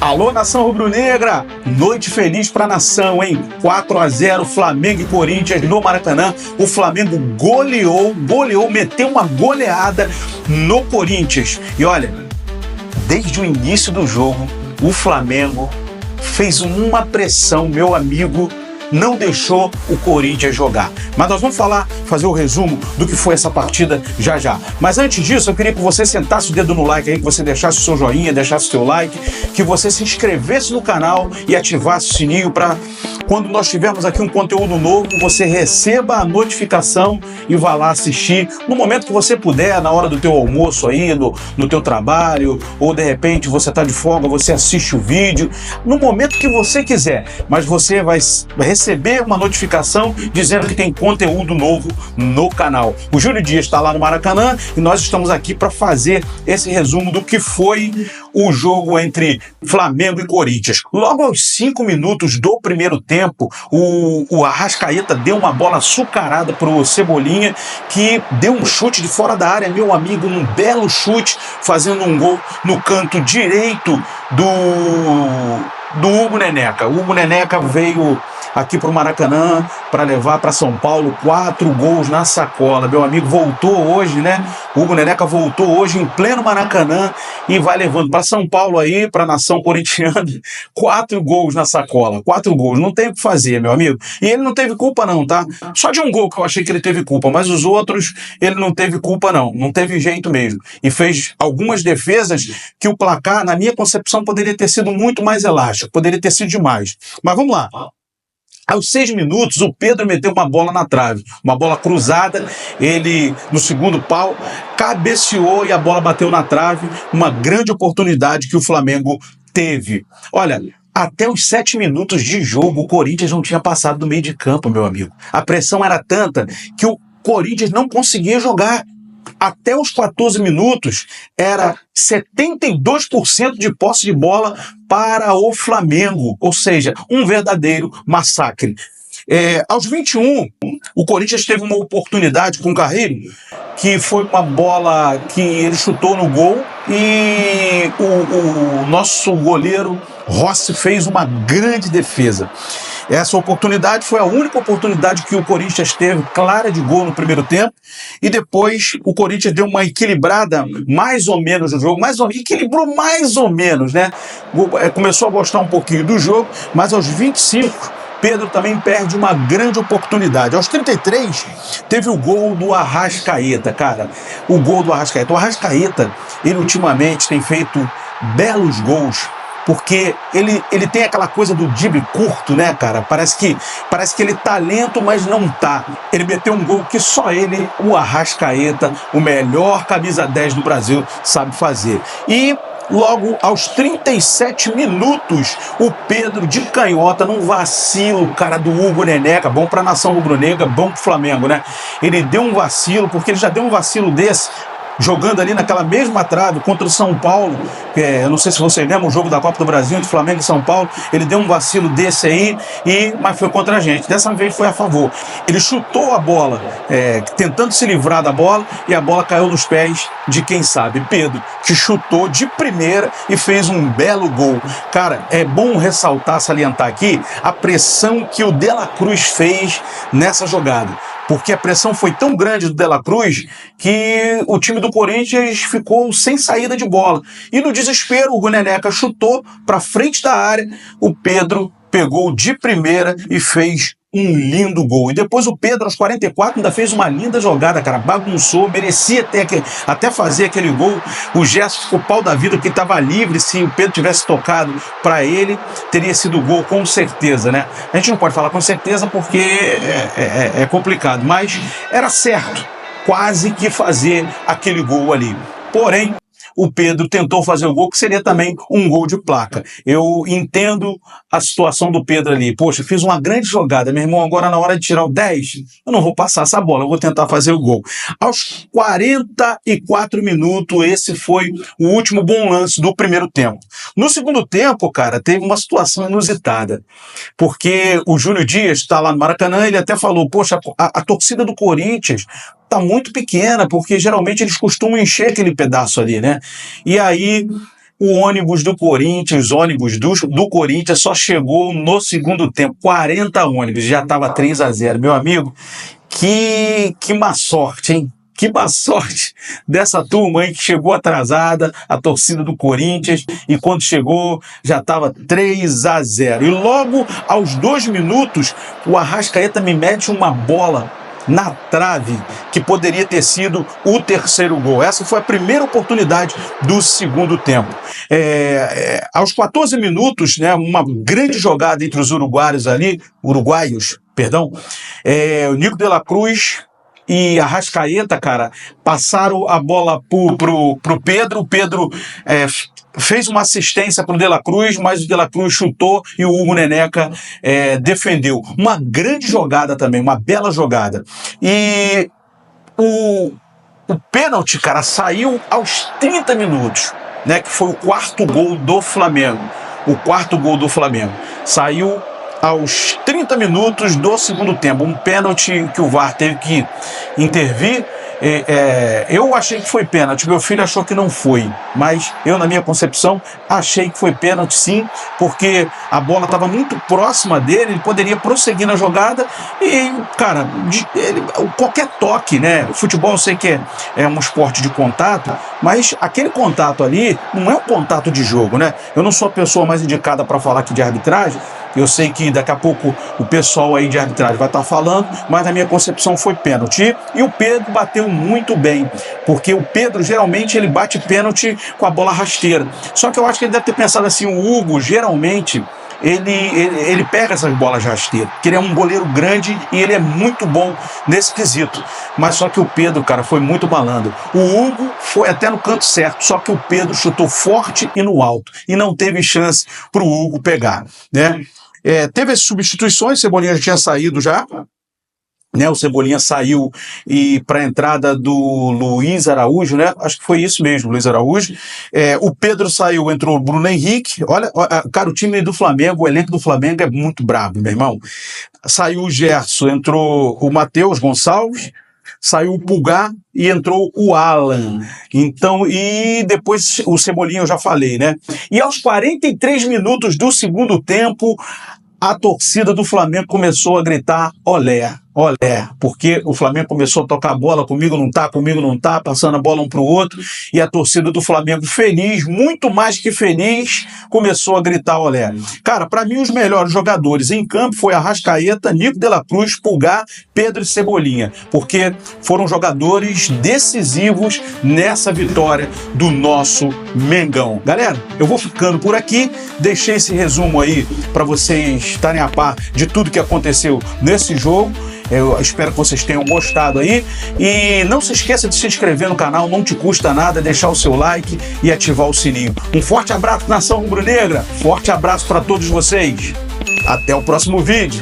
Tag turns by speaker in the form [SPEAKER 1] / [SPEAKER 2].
[SPEAKER 1] Alô, nação rubro-negra! Noite feliz pra nação, hein? 4-0, Flamengo e Corinthians no Maracanã. O Flamengo goleou, meteu uma goleada no Corinthians. E olha, desde o início do jogo, o Flamengo fez uma pressão, meu amigo, não deixou o Corinthians jogar. Mas nós vamos fazer o resumo do que foi essa partida já já. Mas antes disso, eu queria que você sentasse o dedo no like aí, que você deixasse o seu joinha, deixasse o seu like, que você se inscrevesse no canal e ativasse o sininho para quando nós tivermos aqui um conteúdo novo, você receba a notificação e vá lá assistir no momento que você puder, na hora do teu almoço aí, no teu trabalho, ou de repente você está de folga, você assiste o vídeo, no momento que você quiser, mas você vai receber uma notificação dizendo que tem conteúdo novo no canal. O Júlio Dias está lá no Maracanã e nós estamos aqui para fazer esse resumo do que foi o jogo entre Flamengo e Corinthians. Logo aos 5 minutos do primeiro tempo, o Arrascaeta deu uma bola açucarada pro Cebolinha, que deu um chute de fora da área, meu amigo, um belo chute, fazendo um gol no canto direito do Hugo Neneca. O Hugo Neneca veio aqui para o Maracanã para levar para São Paulo 4 gols na sacola. Meu amigo voltou hoje, né? O Hugo Neneca voltou hoje em pleno Maracanã e vai levando para São Paulo aí, para a nação corintiana, 4 gols na sacola. 4 gols, não tem o que fazer, meu amigo. E ele não teve culpa não, tá? Só de um gol que eu achei que ele teve culpa, mas os outros ele não teve culpa não. Não teve jeito mesmo. E fez algumas defesas que o placar, na minha concepção, poderia ter sido muito mais elástico. Poderia ter sido demais. Mas vamos lá. Aos 6 minutos, o Pedro meteu uma bola na trave, uma bola cruzada, ele no segundo pau cabeceou e a bola bateu na trave, uma grande oportunidade que o Flamengo teve. Olha, até os 7 minutos de jogo, o Corinthians não tinha passado do meio de campo, meu amigo. A pressão era tanta que o Corinthians não conseguia jogar. Até os 14 minutos, era 72% de posse de bola para o Flamengo, ou seja, um verdadeiro massacre. Aos 21, o Corinthians teve uma oportunidade com o Carrilho, que foi uma bola que ele chutou no gol e o nosso goleiro Rossi fez uma grande defesa. Essa oportunidade foi a única oportunidade que o Corinthians teve clara de gol no primeiro tempo e depois o Corinthians deu uma equilibrada mais ou menos no jogo, equilibrou mais ou menos, né? Começou a gostar um pouquinho do jogo, mas aos 25 Pedro também perde uma grande oportunidade. Aos 33, teve o gol do Arrascaeta, cara. O gol do Arrascaeta. O Arrascaeta, ele ultimamente tem feito belos gols, porque ele tem aquela coisa do drible curto, né, cara? Parece que ele tá lento, mas não tá. Ele meteu um gol que só ele, o Arrascaeta, o melhor camisa 10 do Brasil, sabe fazer. E logo aos 37 minutos, o Pedro de canhota, num vacilo, cara, do Hugo Neneca, bom pra nação rubro-negra, bom pro Flamengo, né? Ele deu um vacilo, porque ele já deu um vacilo desse, jogando ali naquela mesma trave contra o São Paulo. Eu não sei se você lembra o jogo da Copa do Brasil entre Flamengo e São Paulo, ele deu um vacilo desse aí, mas foi contra a gente. Dessa vez foi a favor. Ele chutou a bola, tentando se livrar da bola, e a bola caiu nos pés de quem sabe, Pedro, que chutou de primeira e fez um belo gol. Cara, é bom ressaltar, salientar aqui a pressão que o De La Cruz fez nessa jogada, porque a pressão foi tão grande do De La Cruz que o time do Corinthians ficou sem saída de bola. E no desespero, o Hugo Neneca chutou para frente da área, o Pedro pegou de primeira e fez um lindo gol. E depois o Pedro, aos 44, ainda fez uma linda jogada, cara, bagunçou, merecia até fazer aquele gol. O Gerson ficou pau da vida, porque estava livre. Se o Pedro tivesse tocado para ele, teria sido gol com certeza, né? A gente não pode falar com certeza porque é complicado, mas era certo quase que fazer aquele gol ali. Porém, o Pedro tentou fazer o gol, que seria também um gol de placa. Eu entendo a situação do Pedro ali. Poxa, fiz uma grande jogada, meu irmão, agora na hora de tirar o 10, eu não vou passar essa bola, eu vou tentar fazer o gol. Aos 44 minutos, esse foi o último bom lance do primeiro tempo. No segundo tempo, cara, teve uma situação inusitada, porque o Júlio Dias está lá no Maracanã, ele até falou, poxa, a torcida do Corinthians tá muito pequena, porque geralmente eles costumam encher aquele pedaço ali, né? E aí o ônibus do Corinthians, do Corinthians só chegou no segundo tempo, 40 ônibus, já estava 3-0. Meu amigo, que má sorte, hein? Que má sorte dessa turma aí que chegou atrasada, a torcida do Corinthians, e quando chegou já estava 3-0. E logo aos 2 minutos, o Arrascaeta me mete uma bola na trave, que poderia ter sido o terceiro gol. Essa foi a primeira oportunidade do segundo tempo. Aos 14 minutos, né, uma grande jogada entre os uruguaios, o Nico de la Cruz e Arrascaeta, cara, passaram a bola pro Pedro. O Pedro fez uma assistência pro De La Cruz, mas o De La Cruz chutou e o Hugo Neneca defendeu. Uma grande jogada também, uma bela jogada. E o pênalti, cara, saiu aos 30 minutos, né, que foi o quarto gol do Flamengo. O quarto gol do Flamengo saiu aos 30 minutos do segundo tempo. Um pênalti que o VAR teve que intervir. Eu achei que foi pênalti, meu filho achou que não foi, mas eu, na minha concepção, achei que foi pênalti sim, porque a bola estava muito próxima dele, ele poderia prosseguir na jogada e, cara, qualquer toque, né? O futebol eu sei que é um esporte de contato, mas aquele contato ali não é um contato de jogo, né? Eu não sou a pessoa mais indicada para falar aqui de arbitragem. Eu sei que daqui a pouco o pessoal aí de arbitragem vai estar falando, mas na minha concepção foi pênalti. E o Pedro bateu muito bem, porque o Pedro geralmente ele bate pênalti com a bola rasteira. Só que eu acho que ele deve ter pensado assim, o Hugo geralmente ele pega essas bolas rasteiras, porque ele é um goleiro grande e ele é muito bom nesse quesito. Mas só que o Pedro, cara, foi muito malandro. O Hugo foi até no canto certo, só que o Pedro chutou forte e no alto, e não teve chance para o Hugo pegar, né? Teve as substituições, Cebolinha já tinha saído já, né? O Cebolinha saiu e para a entrada do Luiz Araújo, né? Acho que foi isso mesmo, Luiz Araújo. O Pedro saiu, entrou o Bruno Henrique. Olha, cara, o time do Flamengo, o elenco do Flamengo é muito brabo, meu irmão. Saiu o Gerson, entrou o Matheus Gonçalves, saiu o Pulgar e entrou o Alan. Então, e depois o Cebolinha eu já falei, né? E aos 43 minutos do segundo tempo, a torcida do Flamengo começou a gritar olé, olé, porque o Flamengo começou a tocar a bola, comigo não tá, passando a bola um pro outro, e a torcida do Flamengo feliz, muito mais que feliz, começou a gritar olé. Cara, para mim os melhores jogadores em campo foi Arrascaeta, Nico de la Cruz, Pulgar, Pedro e Cebolinha, porque foram jogadores decisivos nessa vitória do nosso Mengão. Galera, eu vou ficando por aqui, deixei esse resumo aí para vocês estarem a par de tudo que aconteceu nesse jogo. Eu espero que vocês tenham gostado aí. E não se esqueça de se inscrever no canal, não te custa nada, deixar o seu like e ativar o sininho. Um forte abraço, nação rubro-negra. Forte abraço para todos vocês. Até o próximo vídeo.